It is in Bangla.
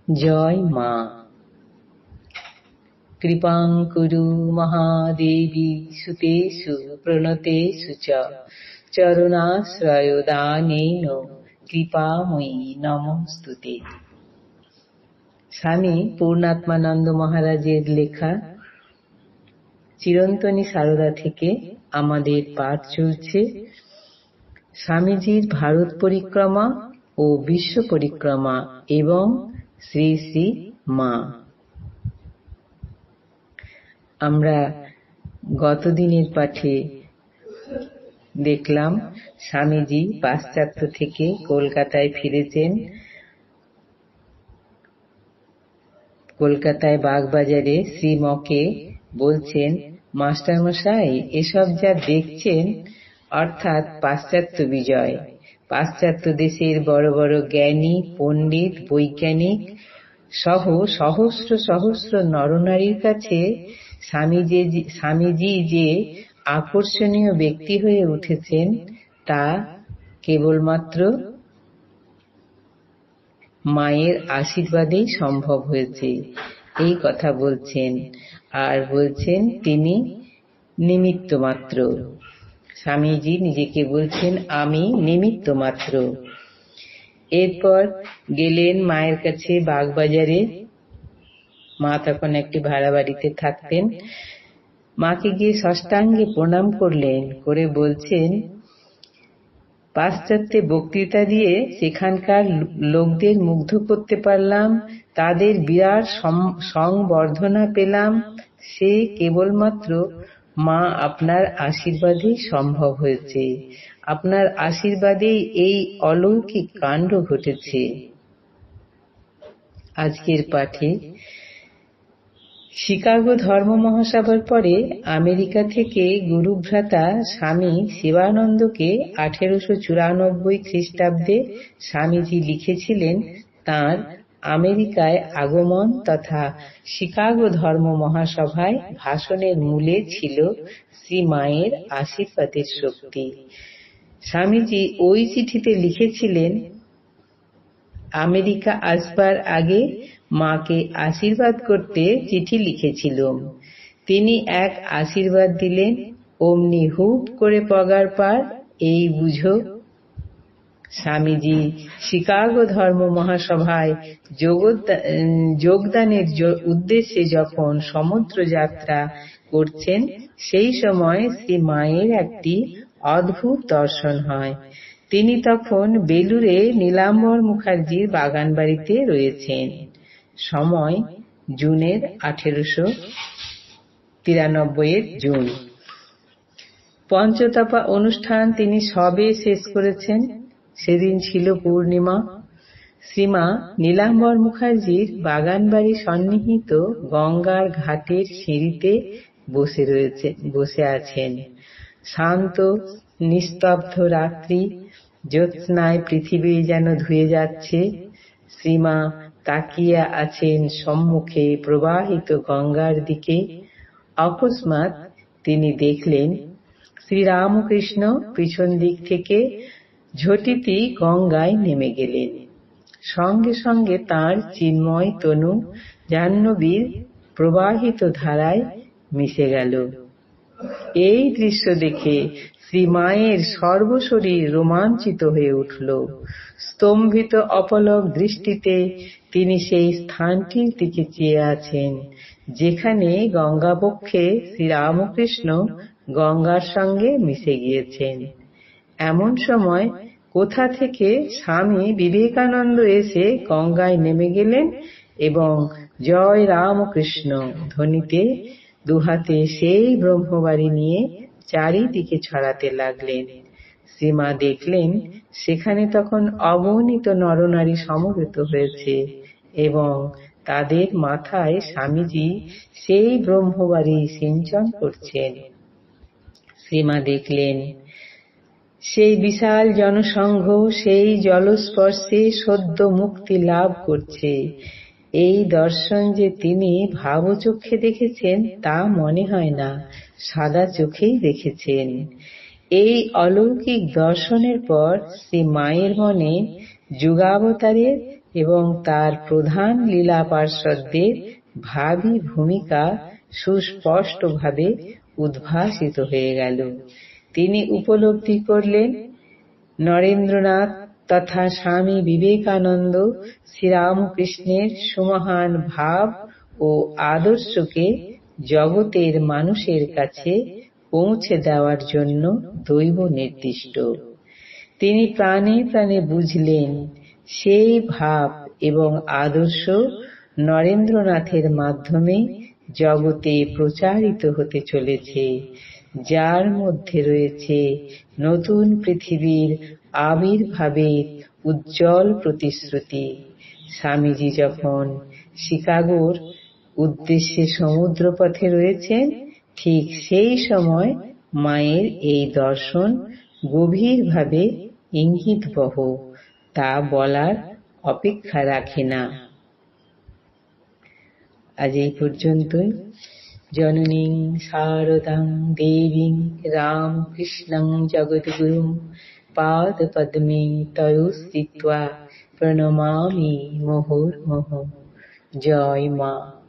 জয় মা। কৃপাং কুরু মহাদেবী সুতেষু প্রণতেষু চ চরণাশ্রয় দানেন কৃপাময়ী নমস্তুতে। স্বামী পূর্ণাত্মানন্দ মহারাজের লেখা চিরন্তনী সারদা থেকে আমাদের পাঠ চলছে স্বামীজির ভারত পরিক্রমা ও বিশ্ব পরিক্রমা এবং শ্রী শ্রী মা। আমরা গত দিনের পাঠে দেখলাম স্বামীজি পাশ্চাত্য থেকে কলকাতায় ফিরেছেন। কলকাতায় বাগবাজারে শ্রীমকে বলছেন, মাস্টারমশাই, এসব যা দেখছেন অর্থাৎ পাশ্চাত্য বিজয়, পাশ্চাত্য দেশের বড় বড় জ্ঞানী পণ্ডিত বৈজ্ঞানিক সহ সহস্র সহস্র নরনারীর কাছে স্বামীজি যে আকর্ষণীয় ব্যক্তি হয়ে উঠেছেন তা কেবলমাত্র মায়ের আশীর্বাদেই সম্ভব হয়েছে, এই কথা বলছেন। আর বলছেন তিনি নিমিত্ত মাত্র। স্বামীজি নিজেকে বলছেন, আমি নিমিত্ত মাত্র। এরপর গেলেন মায়ের কাছে বাগবাজারে। মা তখন একটি ভাড়া বাড়িতে থাকতেন। মাকে গিয়ে ষষ্ঠাঙ্গে প্রণাম করলেন, করে বলছেন, পাশ্চাত্যে বক্তৃতা দিয়ে সেখানকার লোকদের মুগ্ধ করতে পারলাম, তাদের বিরাট সংবর্ধনা পেলাম, সে কেবলমাত্র মা আপনার আশীর্বাদেই সম্ভব হয়েছে। আপনার আশীর্বাদেই এই অলৌকিক কাণ্ড ঘটেছে। আজকের পাঠে শিকাগো ধর্ম মহাসভার পরে আমেরিকা থেকে গুরুভ্রাতা স্বামী শিবানন্দকে 1894 খ্রিস্টাব্দে স্বামীজি লিখেছিলেন তাঁর আমেরিকায় আগমন তথা শিকাগো ধর্ম মহাসভায় ভাষণের মূলে ছিল শ্রী মায়ের আশীর্বাদের শক্তি। স্বামীজি ওই চিঠিতে লিখেছিলেন, আমেরিকা আসবার আগে মাকে আশীর্বাদ করতে চিঠি লিখেছিলুম। তিনি এক আশীর্বাদ দিলেন, অমনি হুট করে পগার পার, এই বুঝো। স্বামীজি শিকাগো ধর্ম মহাসভায় যোগদানের উদ্দেশ্যে যখন সমুদ্র যাত্রা করছেন, সেই সময় শ্রী মায়ের একটি অদ্ভুত দর্শন হয়। তিনি তখন বেলুড়ে নীলাম্বর মুখার্জির বাগান বাড়িতে রয়েছেন। সময় জুনের 1893 জুন। পঞ্চতপা অনুষ্ঠান তিনি সবে শেষ করেছেন। সেদিন ছিল পূর্ণিমা। শ্রীমা নীলাম্বর মুখার্জির বাগান বাড়ি সন্নিহিত গঙ্গার ঘাটের সিঁড়িতে বসে আছেন। শান্ত নিস্তব্ধ রাত্রি, জ্যোৎস্নায় পৃথিবী যেন ধুয়ে যাচ্ছে। শ্রীমা তাকিয়ে আছেন সম্মুখে প্রবাহিত গঙ্গার দিকে। অকস্মাৎ তিনি দেখলেন শ্রীরামকৃষ্ণ পিছন দিক থেকে ঝটিতি গঙ্গায় নেমে গেলেন। সঙ্গে সঙ্গে তাঁর চিন্ময় তনু জাহ্নবীর প্রবাহিত ধারায় মিশে গেল। এই দৃশ্য দেখে শ্রী মায়ের সর্বশরীর রোমাঞ্চিত হয়ে উঠল। স্তম্ভিত অপলক দৃষ্টিতে তিনি সেই স্থানটির দিকে চেয়ে আছেন যেখানে গঙ্গাবক্ষে শ্রীরামকৃষ্ণ গঙ্গার সঙ্গে মিশে গিয়েছেন। এমন সময় কোথা থেকে স্বামী বিবেকানন্দ এসে গঙ্গায় নেমে গেলেন এবং জয় রামকৃষ্ণ ধ্বনিতে দুহাতে সেই ব্রহ্মবাড়ি নিয়ে চারিদিকে ছড়াতে লাগলেন। শ্রীমা দেখলেন সেখানে তখন অগণিত নরনারী সমবেত হয়েছে এবং তাদের মাথায় স্বামীজি সেই ব্রহ্মবাড়ি সিঞ্চন করছেন। শ্রীমা দেখলেন সেই বিশাল জনসংঘ সেই জলস্পর্শে সদ্য মুক্তি লাভ করছে। এই দর্শন যে তিনি ভাবচক্ষে দেখেছেন তা মনে হয় না, সাদা চোখেই দেখেছেন। এই অলৌকিক দর্শনের পর শ্রী মায়ের মনে যুগাবতারের এবং তার প্রধান লীলা পার্ষদদের ভাবী ভূমিকা সুস্পষ্টভাবে উদ্ভাসিত হয়ে গেল। তিনি উপলব্ধি করলেন নরেন্দ্রনাথ তথা স্বামী বিবেকানন্দ শ্রীরামকৃষ্ণের সুমহান ভাব ও আদর্শকে জগতের মানুষের কাছে পৌঁছে দেওয়ার জন্য দৈব নির্দিষ্ট। তিনি প্রাণে প্রাণে বুঝলেন সেই ভাব এবং আদর্শ নরেন্দ্রনাথের মাধ্যমে জগতে প্রচারিত হতে চলেছে, যার মধ্যে রয়েছে নতুন পৃথিবীর আবির্ভাবের উজ্জ্বল প্রতিশ্রুতি। স্বামীজি যখন শিকাগোর উদ্দেশ্যে সমুদ্রপথে রয়েছেন, ঠিক সেই সময় মায়ের এই দর্শন গভীরভাবে ইঙ্গিতবহ, তা বলার অপেক্ষা রাখে না। আজ এই পর্যন্তই। জননীং শারদাং দেবীং রামকৃষ্ণং জগদ্গুরুং পাদপদ্মে তয়ো স্থিত্বা প্রণমামি মুহুর্মুহুঃ। জয় মা।